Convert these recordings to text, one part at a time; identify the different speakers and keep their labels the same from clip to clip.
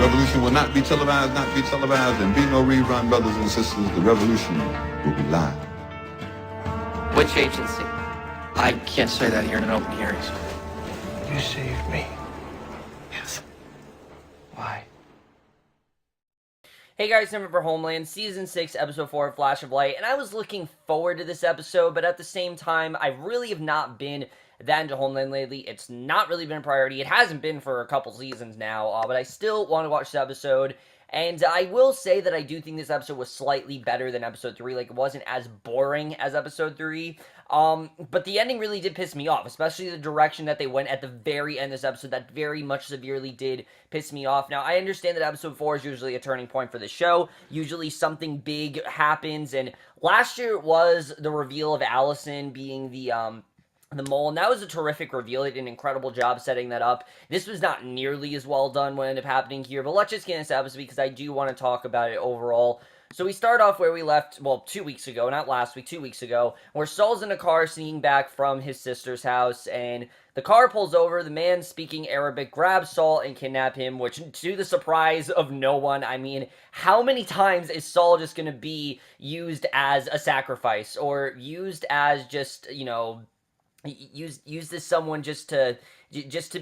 Speaker 1: revolution will not be televised, and be no rerun, brothers and sisters. The revolution will be live.
Speaker 2: Which agency?
Speaker 3: I can't say that here in an open hearing.
Speaker 4: You saved me.
Speaker 3: Yes. Why?
Speaker 5: Hey guys, time for Homeland, Season 6, Episode 4, Flash of Light, and I was looking forward to this episode, but at the same time, I really have not been that into Homeland lately. It's not really been a priority. It hasn't been for a couple seasons now, but I still want to watch this episode, and I will say that I do think this episode was slightly better than Episode 3, like, it wasn't as boring as Episode 3, but the ending really did piss me off, especially the direction that they went at the very end of this episode. That very much severely did piss me off. Now, I understand that Episode 4 is usually a turning point for the show. Usually something big happens, and last year it was the reveal of Allison being the mole, and that was a terrific reveal. They did an incredible job setting that up. This was not nearly as well done what ended up happening here, but let's just get into this episode because I do want to talk about it overall. So we start off where we left, well, 2 weeks ago, not last week, 2 weeks ago, where Saul's in a car sneaking back from his sister's house, and the car pulls over, the man speaking Arabic grabs Saul and kidnap him, which, to the surprise of no one, I mean, how many times is Saul just going to be used as a sacrifice, or used as just, you know, used as someone just to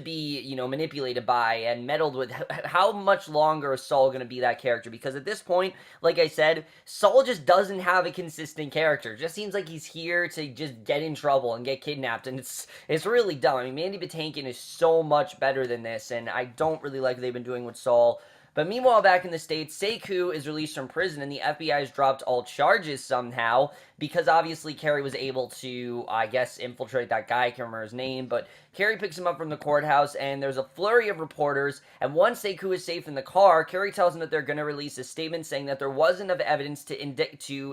Speaker 5: be, you know, manipulated by and meddled with? How much longer is Saul going to be that character? Because at this point, like I said, Saul just doesn't have a consistent character. It just seems like he's here to just get in trouble and get kidnapped, and it's really dumb. I mean, Mandy Patinkin is so much better than this, and I don't really like what they've been doing with Saul. But meanwhile, back in the States, Sekou is released from prison, and the FBI has dropped all charges somehow, because obviously Carrie was able to, I guess, infiltrate that guy. I can't remember his name, but Carrie picks him up from the courthouse, and there's a flurry of reporters, and once Sekou is safe in the car, Carrie tells him that they're going to release a statement saying that there wasn't enough evidence to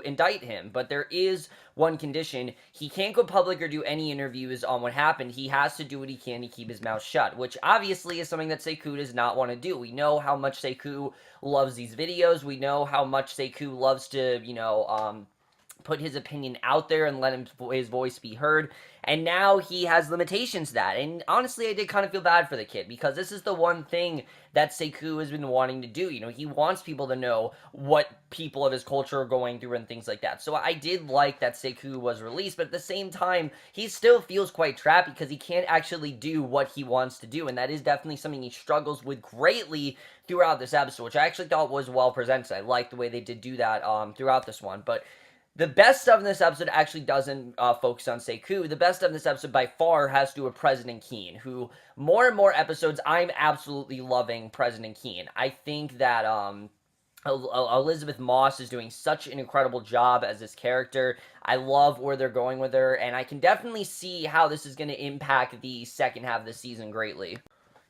Speaker 5: indict him, but there is one condition: he can't go public or do any interviews on what happened. He has to do what he can to keep his mouth shut, which obviously is something that Sekou does not want to do. We know how much Sekou loves these videos. We know how much Sekou loves to, you know, put his opinion out there and let his voice be heard, and now he has limitations to that. And honestly, I did kind of feel bad for the kid, because this is the one thing that Sekou has been wanting to do. You know, he wants people to know what people of his culture are going through and things like that. So I did like that Sekou was released, but at the same time, he still feels quite trapped because he can't actually do what he wants to do, and that is definitely something he struggles with greatly throughout this episode, which I actually thought was well presented. I liked the way they did do that throughout this one. But the best stuff in this episode actually doesn't focus on Sekou. The best stuff in this episode by far has to do with President Keene, who more and more episodes, I'm absolutely loving President Keene. I think that Elizabeth Moss is doing such an incredible job as this character. I love where they're going with her, and I can definitely see how this is going to impact the second half of the season greatly.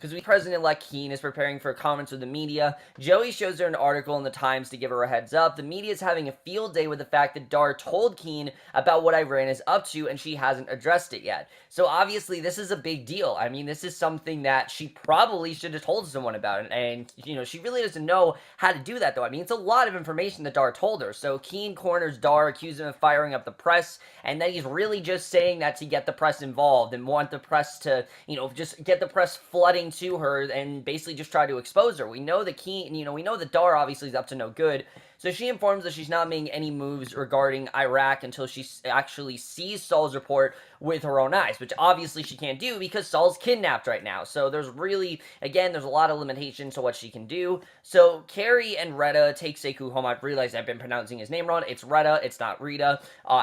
Speaker 5: Because President-elect Keene is preparing for comments with the media. Joey shows her an article in the Times to give her a heads up. The media is having a field day with the fact that Dar told Keene about what Iran is up to, and she hasn't addressed it yet. So obviously, this is a big deal. I mean, this is something that she probably should have told someone about, and you know, she really doesn't know how to do that, though. I mean, it's a lot of information that Dar told her. So Keene corners Dar, accuses him of firing up the press, and then he's really just saying that to get the press involved and want the press to, you know, just get the press flooding to her and basically just try to expose her. We know that we know that Dar obviously is up to no good, so she informs that she's not making any moves regarding Iraq until she actually sees Saul's report with her own eyes, which obviously she can't do because Saul's kidnapped right now. So there's really, again, there's a lot of limitations to what she can do. So Carrie and Retta take Sekou home. I've realized I've been pronouncing his name wrong. It's Retta, it's not Rita.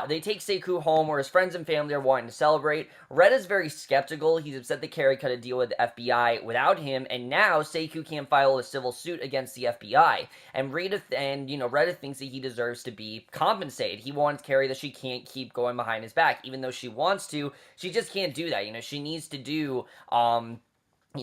Speaker 5: They take Sekou home where his friends and family are wanting to celebrate. Retta's very skeptical. He's upset that Carrie cut a deal with the FBI without him, and now Sekou can't file a civil suit against the FBI. And Rita thinks that he deserves to be compensated. He wants Carrie that she can't keep going behind his back, even though she wants to. She just can't do that. You know, she needs to do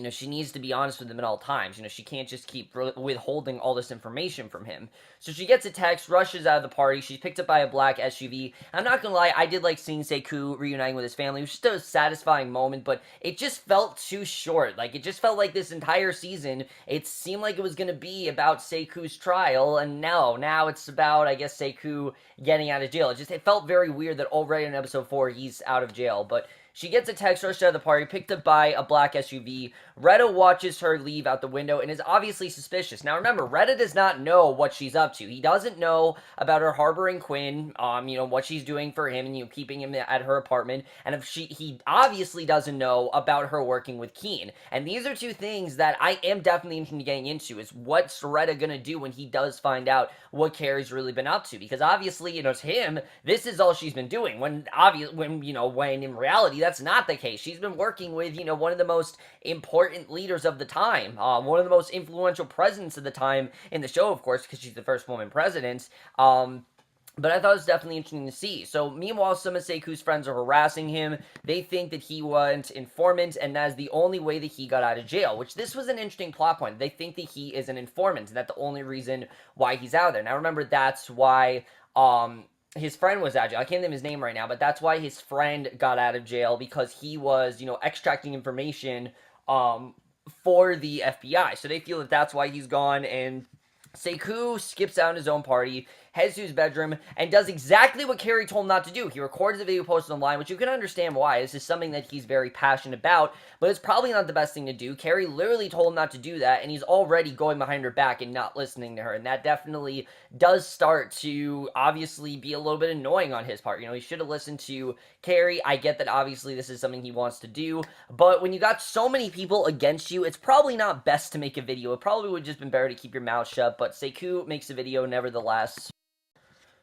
Speaker 5: she needs to be honest with him at all times. You know, she can't just keep withholding all this information from him. So she gets a text, rushes out of the party. She's picked up by a black SUV. I'm not gonna lie, I did like seeing Sekou reuniting with his family. It was just a satisfying moment, but it just felt too short. Like, it just felt like this entire season, it seemed like it was gonna be about Sekou's trial, and now it's about, I guess, Sekou getting out of jail. It felt very weird that already in episode 4, he's out of jail, but she gets a text, rushed out of the party, picked up by a black SUV, Retta watches her leave out the window and is obviously suspicious. Now remember, Retta does not know what she's up to. He doesn't know about her harboring Quinn, what she's doing for him and, keeping him at her apartment. And if he obviously doesn't know about her working with Keen. And these are two things that I am definitely interested in getting into, is what's Retta gonna do when he does find out what Carrie's really been up to. Because obviously, to him, this is all she's been doing. When in reality, that's not the case. She's been working with, one of the most important leaders of the time, one of the most influential presidents of the time in the show, of course, because she's the first woman president. But I thought it was definitely interesting to see. So, meanwhile, some of Seiku's friends are harassing him. They think that he was an informant, and that is the only way that he got out of jail, which this was an interesting plot point. They think that he is an informant, and that's the only reason why he's out there. Now, remember, that's why, his friend was out of jail. I can't think of his name right now, but that's why his friend got out of jail, because he was, extracting information, for the FBI. So they feel that that's why he's gone, and Seiku skips out in his own party, heads to his bedroom, and does exactly what Carrie told him not to do. He records the video, posted online, which you can understand why. This is something that he's very passionate about, but it's probably not the best thing to do. Carrie literally told him not to do that, and he's already going behind her back and not listening to her, and that definitely does start to obviously be a little bit annoying on his part. He should have listened to Carrie. I get that obviously this is something he wants to do, but when you got so many people against you, it's probably not best to make a video. It probably would have just been better to keep your mouth shut, but Seiku makes a video nevertheless.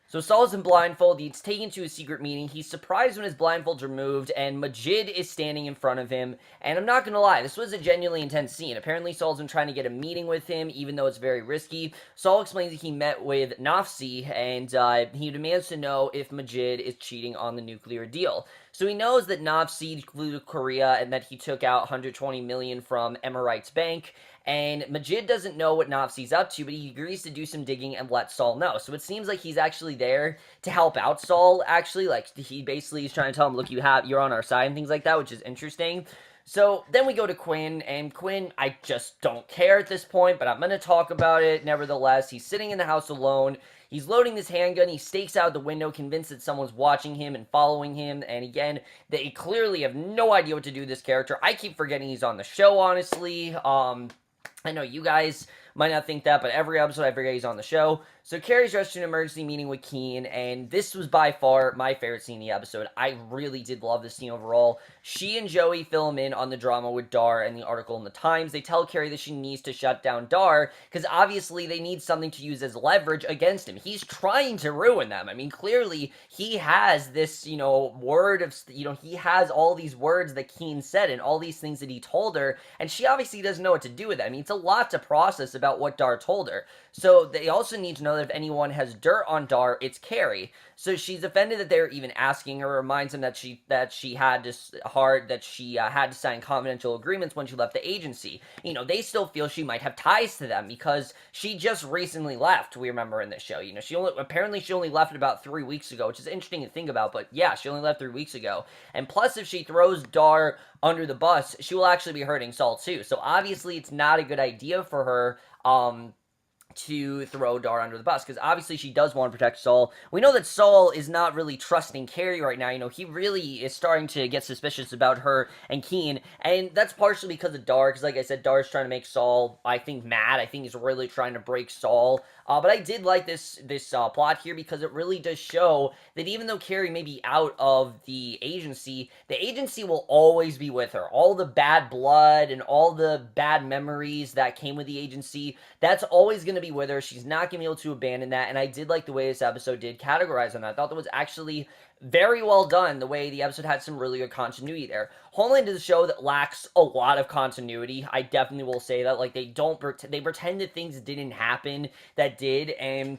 Speaker 5: So Saul's in blindfold, he's taken to a secret meeting, he's surprised when his blindfold's removed, and Majid is standing in front of him, and I'm not gonna lie, this was a genuinely intense scene. Apparently Saul's been trying to get a meeting with him, even though it's very risky. Saul explains that he met with Nafsi, and he demands to know if Majid is cheating on the nuclear deal. So he knows that Nafsi flew to Korea, and that he took out $120 million from Emirates Bank, and Majid doesn't know what Nafsi's up to, but he agrees to do some digging and let Saul know. So it seems like he's actually there to help out Saul, actually. Like, he basically is trying to tell him, look, you're on our side and things like that, which is interesting. So then we go to Quinn, and Quinn, I just don't care at this point, but I'm going to talk about it nevertheless. He's sitting in the house alone. He's loading his handgun, he stakes out the window, convinced that someone's watching him and following him, and again, they clearly have no idea what to do with this character. I keep forgetting he's on the show, honestly. I know you guys might not think that, but every episode I forget he's on the show. So Carrie's rushed to an emergency meeting with Keen, and this was by far my favorite scene in the episode. I really did love this scene overall. She and Joey fill him in on the drama with Dar and the article in the Times. They tell Carrie that she needs to shut down Dar, because obviously they need something to use as leverage against him. He's trying to ruin them. I mean, clearly he has this, word of, he has all these words that Keen said and all these things that he told her, and she obviously doesn't know what to do with it. I mean, it's a lot to process about what Dar told her. So they also need to know that if anyone has dirt on Dar, it's Carrie. So she's offended that they're even asking her. Reminds him that she had to sign confidential agreements when she left the agency. They still feel she might have ties to them because she just recently left. We remember in this show. She only left about 3 weeks ago, which is interesting to think about. But yeah, she only left 3 weeks ago. And plus, if she throws Dar under the bus, she will actually be hurting Saul too. So obviously, it's not a good idea for her. To throw Dar under the bus, because obviously she does want to protect Saul. We know that Saul is not really trusting Carrie right now. He really is starting to get suspicious about her and Keen, and that's partially because of Dar, because like I said, Dar is trying to make Saul, I think, mad. I think he's really trying to break Saul. But I did like this plot here because it really does show that even though Carrie may be out of the agency will always be with her. All the bad blood and all the bad memories that came with the agency, that's always going to be with her. She's not going to be able to abandon that, and I did like the way this episode did categorize on that. I thought that was actually very well done, the way the episode had some really good continuity there. Homeland is a show that lacks a lot of continuity. I definitely will say that. Like, they pretend that things didn't happen that did, and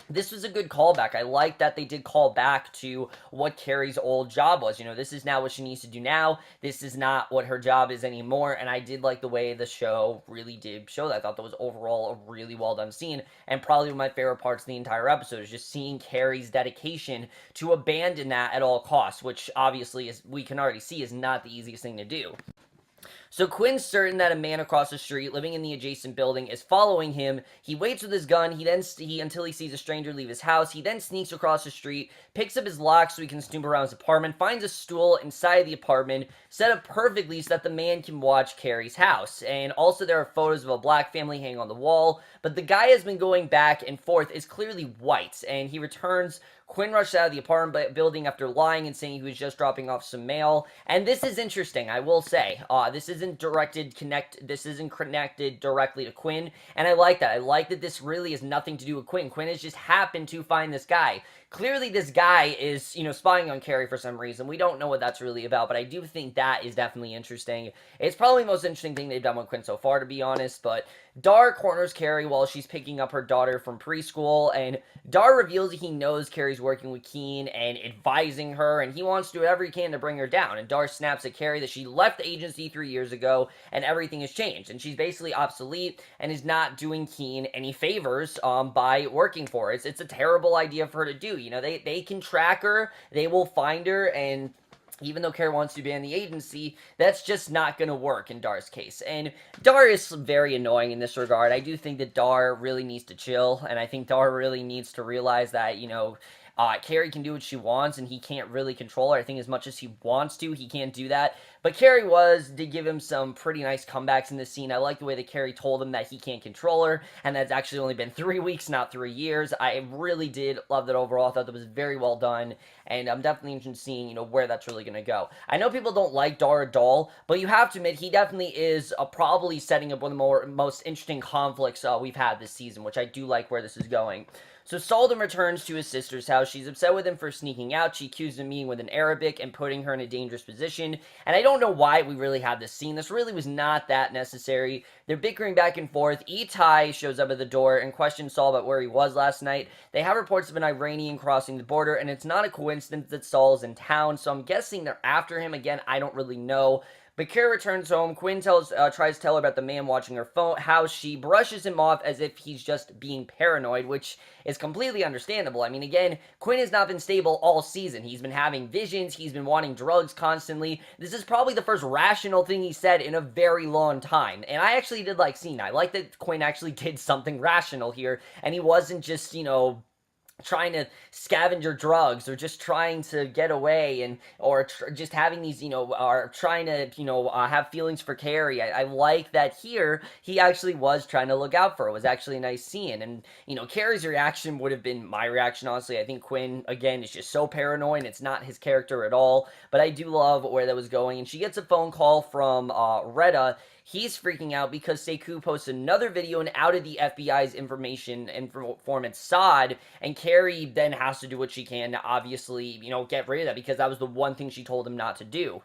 Speaker 5: this was a good callback. I like that they did call back to what Carrie's old job was. This is now what she needs to do now. This is not what her job is anymore, and I did like the way the show really did show that. I thought that was overall a really well done scene, and probably one of my favorite parts of the entire episode is just seeing Carrie's dedication to abandon that at all costs, which obviously, we can already see, is not the easiest thing to do. So Quinn's certain that a man across the street, living in the adjacent building, is following him. He waits with his gun, until he sees a stranger leave his house. He then sneaks across the street, picks up his lock so he can snoop around his apartment, finds a stool inside the apartment, set up perfectly so that the man can watch Carrie's house. And also there are photos of a black family hanging on the wall, but the guy has been going back and forth, is clearly white, and he returns. Quinn rushed out of the apartment building after lying and saying he was just dropping off some mail. And this is interesting, I will say. This isn't connected directly to Quinn, and I like that. I like that this really has nothing to do with Quinn. Quinn has just happened to find this guy. Clearly, this guy is, spying on Carrie for some reason. We don't know what that's really about, but I do think that is definitely interesting. It's probably the most interesting thing they've done with Quinn so far, to be honest, but Dar corners Carrie while she's picking up her daughter from preschool, and Dar reveals he knows Carrie's working with Keen and advising her, and he wants to do whatever he can to bring her down, and Dar snaps at Carrie that she left the agency 3 years ago, and everything has changed, and she's basically obsolete, and is not doing Keen any favors, by working for her. It's a terrible idea for her to do. They can track her, they will find her, and even though Carrie wants to be in the agency, that's just not going to work in Dar's case. And Dar is very annoying in this regard. I do think that Dar really needs to chill, and I think Dar really needs to realize that, Carrie can do what she wants, and he can't really control her. I think as much as he wants to, he can't do that. But Carrie did give him some pretty nice comebacks in this scene. I like the way that Carrie told him that he can't control her, and that's actually only been 3 weeks, not 3 years. I really did love that overall. I thought that was very well done, and I'm definitely interested in seeing, where that's really going to go. I know people don't like Dar at all, but you have to admit, he definitely is probably setting up one of the most interesting conflicts we've had this season, which I do like where this is going. So Salden returns to his sister's house. She's upset with him for sneaking out. She accused him of meeting with an Arabic and putting her in a dangerous position. And I don't know why we really had this scene. This really was not that necessary. They're bickering back and forth. Itai shows up at the door and questions Saul about where he was last night. They have reports of an Iranian crossing the border, and it's not a coincidence that Saul is in town, so I'm guessing they're after him. Again, I don't really know. But Kara returns home. Quinn tries to tell her about the man watching her house. She brushes him off as if he's just being paranoid, which is completely understandable. I mean, again, Quinn has not been stable all season. He's been having visions. He's been wanting drugs constantly. This is probably the first rational thing he said in a very long time. And I actually did like seeing that. I like that Quinn actually did something rational here, and he wasn't just, trying to scavenger drugs or just trying to get away or just having these, or trying to, have feelings for Carrie. I like that here he actually was trying to look out for her. It was actually a nice scene. And, Carrie's reaction would have been my reaction, honestly. I think Quinn, again, is just so paranoid. It's not his character at all. But I do love where that was going. And she gets a phone call from Retta. He's freaking out because Sekou posts another video and outed the FBI's informant Saad, and Carrie then has to do what she can to obviously, get rid of that, because that was the one thing she told him not to do.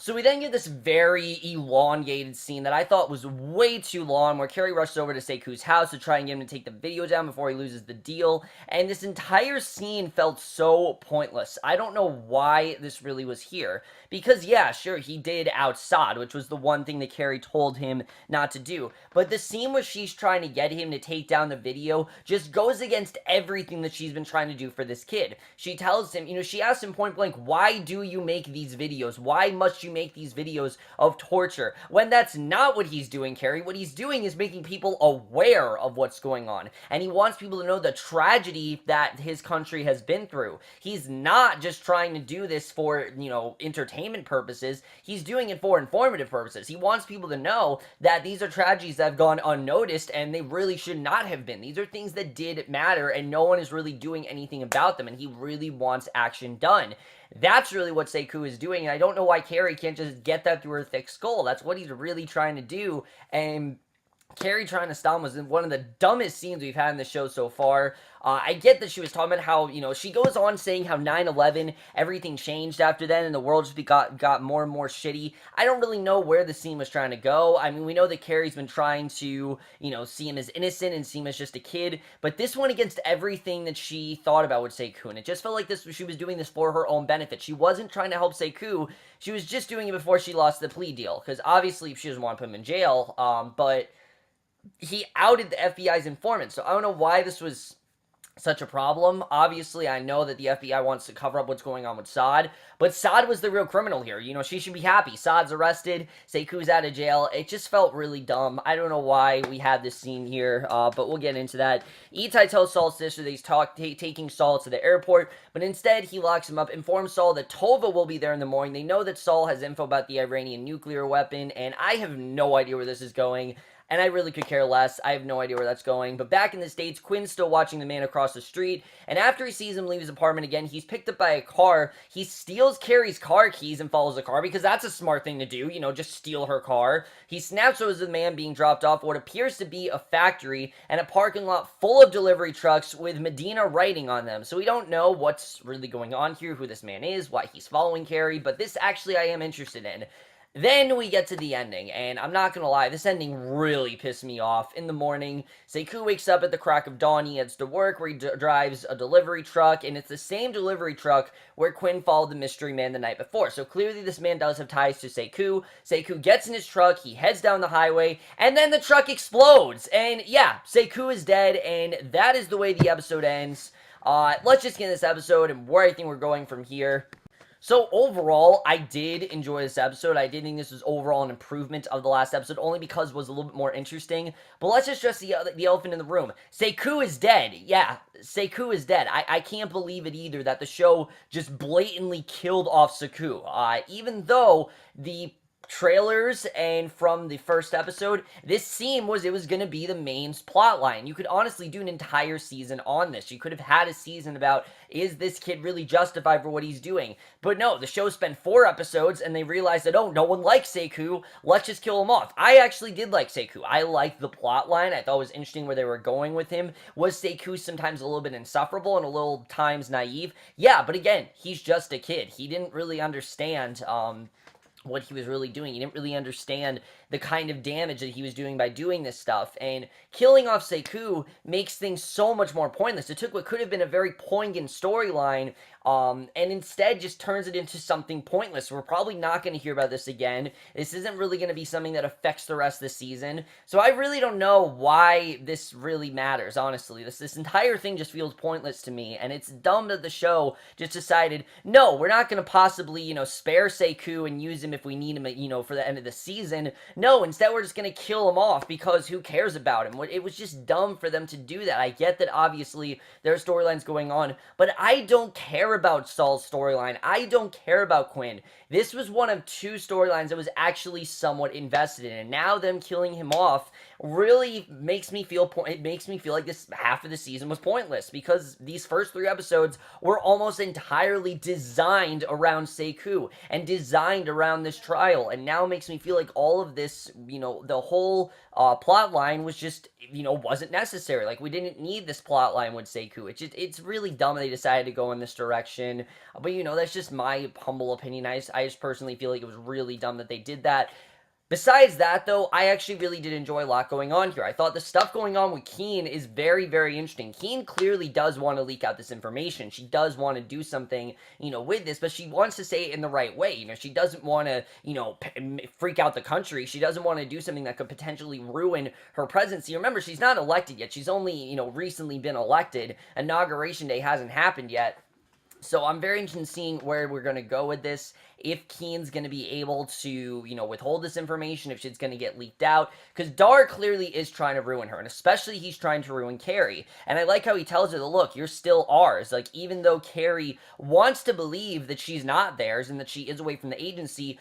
Speaker 5: So we then get this very elongated scene that I thought was way too long, where Carrie rushes over to Sekou's house to try and get him to take the video down before he loses the deal, and this entire scene felt so pointless. I don't know why this really was here, because yeah, sure, he did out Saad, which was the one thing that Carrie told him not to do, but the scene where she's trying to get him to take down the video just goes against everything that she's been trying to do for this kid. She tells him, she asks him point blank, why do you make these videos? Why must you make these videos of torture? When that's not what he's doing, Carrie. What he's doing is making people aware of what's going on, and he wants people to know the tragedy that his country has been through. He's not just trying to do this for, entertainment purposes. He's doing it for informative purposes. He wants people to know that these are tragedies that have gone unnoticed, and they really should not have been. These are things that did matter, and no one is really doing anything about them, and he really wants action done. That's really what Sekou is doing, and I don't know why Carrie can't just get that through her thick skull. That's what he's really trying to do, and Carrie trying to stop him was one of the dumbest scenes we've had in the show so far. I get that she was talking about how, she goes on saying how 9/11, everything changed after then, and the world just got more and more shitty. I don't really know where the scene was trying to go. I mean, we know that Carrie's been trying to, see him as innocent and see him as just a kid, but this went against everything that she thought about with Sekou, and it just felt like she was doing this for her own benefit. She wasn't trying to help Sekou. She was just doing it before she lost the plea deal, because obviously she doesn't want to put him in jail, but he outed the FBI's informant, so I don't know why this was such a problem. Obviously, I know that the FBI wants to cover up what's going on with Saad, but Saad was the real criminal here. You know, she should be happy. Saad's arrested, Seku's out of jail. It just felt really dumb. I don't know why we had this scene here, but we'll get into that. Itai tells Saul's sister that he's taking Saul to the airport, but instead he locks him up, informs Saul that Tova will be there in the morning. They know that Saul has info about the Iranian nuclear weapon, and I have no idea where this is going. And I really could care less. I have no idea where that's going. But back in the States, Quinn's still watching the man across the street. And after he sees him leave his apartment again, he's picked up by a car. He steals Carrie's car keys and follows the car because that's a smart thing to do. You know, just steal her car. He snaps over the man being dropped off what appears to be a factory and a parking lot full of delivery trucks with Medina writing on them. So we don't know what's really going on here, who this man is, why he's following Carrie. But this actually I am interested in. Then we get to the ending, and I'm not gonna lie, this ending really pissed me off. In the morning, Sekou wakes up at the crack of dawn. He heads to work where he drives a delivery truck, and it's the same delivery truck where Quinn followed the mystery man the night before. So clearly this man does have ties to Sekou. Sekou gets in his truck, he heads down the highway, and then the truck explodes. And yeah, Sekou is dead, and that is the way the episode ends. Let's just get in this episode and where I think we're going from here. So overall, I did enjoy this episode. I did think this was overall an improvement of the last episode, only because it was a little bit more interesting. But let's just address the elephant in the room. Sekou is dead. Yeah, Sekou is dead. I can't believe it either that the show just blatantly killed off Sekou. Even though the trailers and from the first episode, this scene was going to be the main plot line. You could honestly do an entire season on this. You could have had a season about, is this kid really justified for what he's doing? But no, the show spent 4 episodes and they realized that, oh, no one likes Sekou, let's just kill him off. I actually did like Sekou. I liked the plot line. I thought it was interesting where they were going with him. Was Sekou sometimes a little bit insufferable and a little times naive? Yeah, but again, he's just a kid. He didn't really understand, what he was really doing. He didn't really understand the kind of damage that he was doing by doing this stuff, and killing off Sekou makes things so much more pointless. It took what could have been a very poignant storyline, and instead just turns it into something pointless. We're probably not going to hear about this again. This isn't really going to be something that affects the rest of the season, so I really don't know why this really matters, honestly. This entire thing just feels pointless to me, and it's dumb that the show just decided, no, we're not going to possibly, spare Sekou and use him if we need him, for the end of the season. No, instead we're just going to kill him off because who cares about him? It was just dumb for them to do that. I get that obviously there are storylines going on, but I don't care about Saul's storyline. I don't care about Quinn. This was one of 2 storylines that was actually somewhat invested in, and now them killing him off really makes me feel like this half of the season was pointless, because these first 3 episodes were almost entirely designed around Sekou and designed around this trial, and now makes me feel like all of this, the whole plot line was just, wasn't necessary. Like, we didn't need this plot line with Sekou. It's really dumb they decided to go in this direction, but that's just my humble opinion. I just personally feel like it was really dumb that they did that. Besides that, though, I actually really did enjoy a lot going on here. I thought the stuff going on with Keen is very, very interesting. Keen clearly does want to leak out this information. She does want to do something, with this, but she wants to say it in the right way. She doesn't want to, freak out the country. She doesn't want to do something that could potentially ruin her presidency. Remember, she's not elected yet. She's only, recently been elected. Inauguration Day hasn't happened yet. So I'm very interested in seeing where we're going to go with this. If Keen's going to be able to, withhold this information, if it's going to get leaked out. Because Dar clearly is trying to ruin her, and especially he's trying to ruin Carrie. And I like how he tells her, look, you're still ours. Like, even though Carrie wants to believe that she's not theirs and that she is away from the agency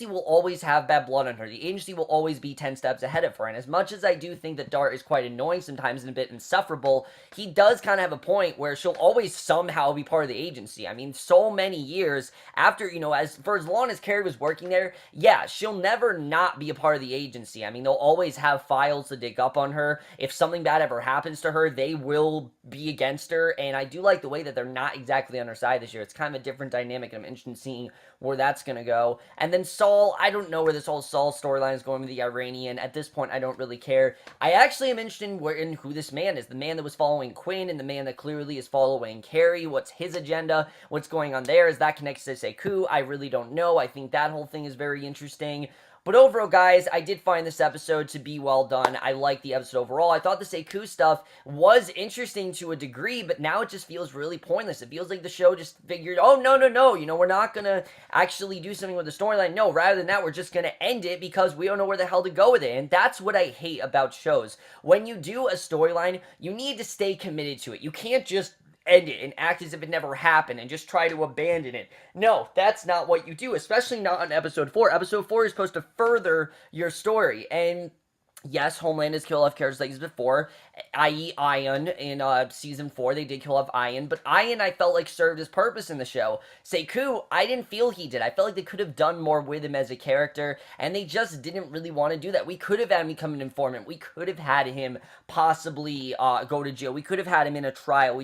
Speaker 5: will always have bad blood on her. The agency will always be 10 steps ahead of her. And as much as I do think that Dar is quite annoying sometimes and a bit insufferable, he does kind of have a point where she'll always somehow be part of the agency. I mean, so many years after, for as long as Carrie was working there, yeah, she'll never not be a part of the agency. I mean, they'll always have files to dig up on her. If something bad ever happens to her, they will be against her, and I do like the way that they're not exactly on her side this year. It's kind of a different dynamic, and I'm interested in seeing where that's going to go. And then Saul, I don't know where this whole Saul storyline is going with the Iranian. At this point, I don't really care. I actually am interested in who this man is. The man that was following Quinn and the man that clearly is following Carrie. What's his agenda? What's going on there? Is that connected to Sekou? I really don't know. I think that whole thing is very interesting. But overall, guys, I did find this episode to be well done. I liked the episode overall. I thought the Sekou stuff was interesting to a degree, but now it just feels really pointless. It feels like the show just figured, oh, no, you know, we're not going to actually do something with the storyline. No, rather than that, we're just going to end it because we don't know where the hell to go with it. And that's what I hate about shows. When you do a storyline, you need to stay committed to it. You can't just end it and act as if it never happened and just try to abandon it. No, that's not what you do, especially not on episode 4. Episode 4 is supposed to further your story, and yes, Homeland has killed off characters like this before, i.e. Ian in season 4. They did kill off Ian, but Ian, I felt like, served his purpose in the show. Sekou, I didn't feel he did. I felt like they could have done more with him as a character, and they just didn't really want to do that. We could have had him become an informant. We could have had him possibly go to jail. We could have had him in a trial.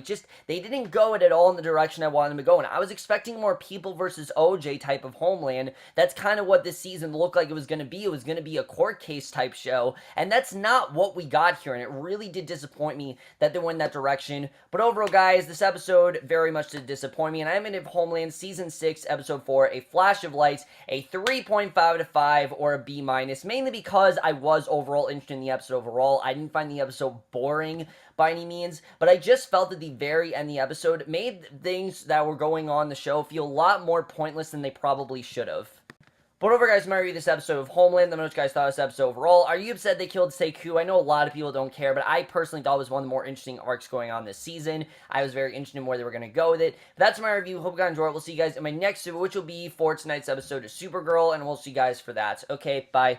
Speaker 5: They didn't go it at all in the direction I wanted them to go, and I was expecting more people versus OJ type of Homeland. That's kind of what this season looked like it was going to be. It was going to be a court case type show, and that's not what we got here, and it really did disappoint me that they went in that direction. But overall, guys, this episode very much did disappoint me, and I'm going to give Homeland Season 6, Episode 4, a flash of lights, a 3.5 out of 5, or a B-, mainly because I was overall interested in the episode overall. I didn't find the episode boring by any means, but I just felt at the very end of the episode made things that were going on in the show feel a lot more pointless than they probably should have. But over, guys, my review of this episode of Homeland. Let me know what you guys thought of this episode overall. Are you upset they killed Sekou? I know a lot of people don't care, but I personally thought it was one of the more interesting arcs going on this season. I was very interested in where they were going to go with it. But that's my review. Hope you guys enjoy it. We'll see you guys in my next video, which will be for tonight's episode of Supergirl, and we'll see you guys for that. Okay, bye.